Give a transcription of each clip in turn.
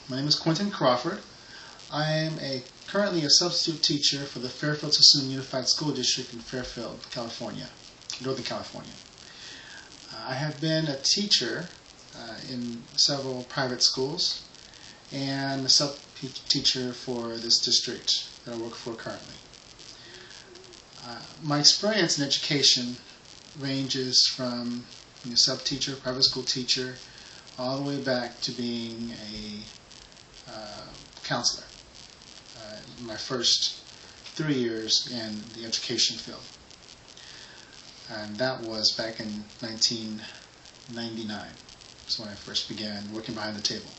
My name is Quinton Crawford. I am currently a substitute teacher for the Fairfield-Sassoon Unified School District in Fairfield, California, Northern California. I have been a teacher in several private schools and a sub-teacher for this district that I work for currently. My experience in education ranges from being a sub-teacher, private school teacher, all the way back to being a counselor. My first 3 years in the education field. And that was back in 1999. That's when I first began working behind the table.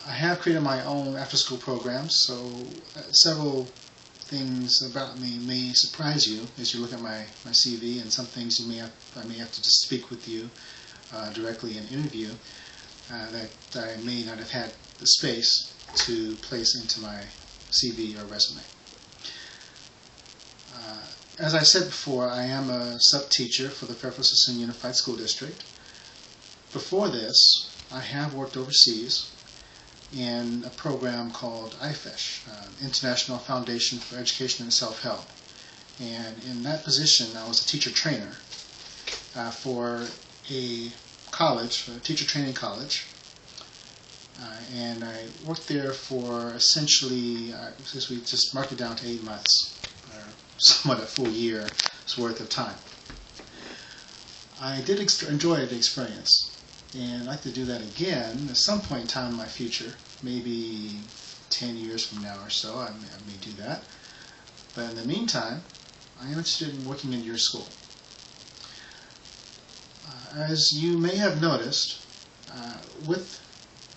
I have created my own after-school programs, so several things about me may surprise you as you look at my CV, and some things I may have to just speak with you directly in an interview that I may not have had the space to place into my CV or resume. As I said before, I am a sub-teacher for the Fairfield-Sassoon Unified School District. Before this, I have worked overseas in a program called IFESH, International Foundation for Education and Self-Help. And in that position, I was a teacher trainer for a college, a teacher training college. And I worked there for essentially, since we just marked it down to 8 months, or somewhat a full year's worth of time. I did enjoy the experience, and I'd like to do that again at some point in time in my future, maybe 10 years from now or so. I may do that. But in the meantime, I am interested in working in your school. As you may have noticed, with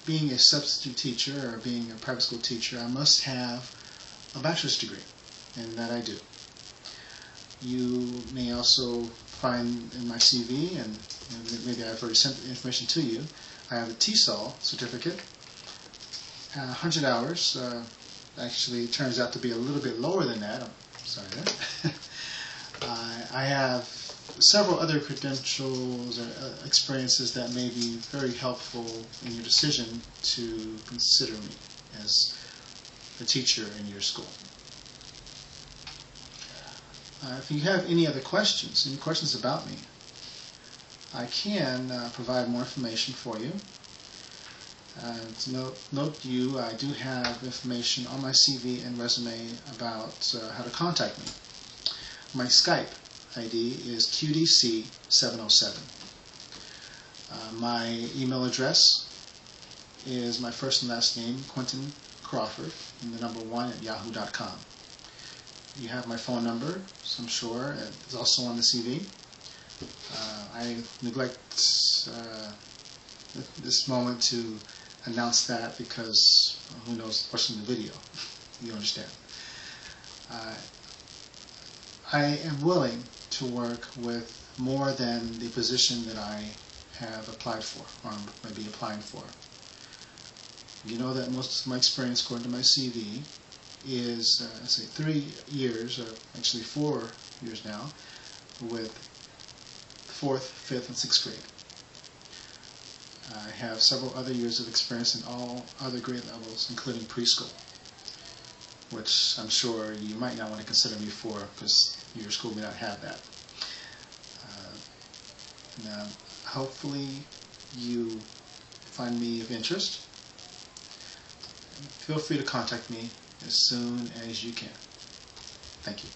being a substitute teacher or being a private school teacher, I must have a bachelor's degree, and that I do. You may also find in my CV, and maybe I've already sent the information to you, I have a TESOL certificate, 100 hours. Actually, it turns out to be a little bit lower than that. I'm sorry there. I have several other credentials or experiences that may be very helpful in your decision to consider me as a teacher in your school. If you have any other questions, any questions about me, I can provide more information for you. Note I do have information on my CV and resume about how to contact me. My Skype ID is QDC707. My email address is my first and last name, Quinton Crawford, and the number 1 at yahoo.com. You have my phone number, so I'm sure it's also on the CV. I neglect this moment to announce that because who knows watching the video, you understand. I am willing to work with more than the position that I have applied for, or may be applying for. You know that most of my experience, according to my CV, is, let's say, 3 years, or actually 4 years now, with 4th, 5th, and 6th grade. I have several other years of experience in all other grade levels, including preschool, which I'm sure you might not want to consider me for because your school may not have that. Now, hopefully you find me of interest. Feel free to contact me as soon as you can. Thank you.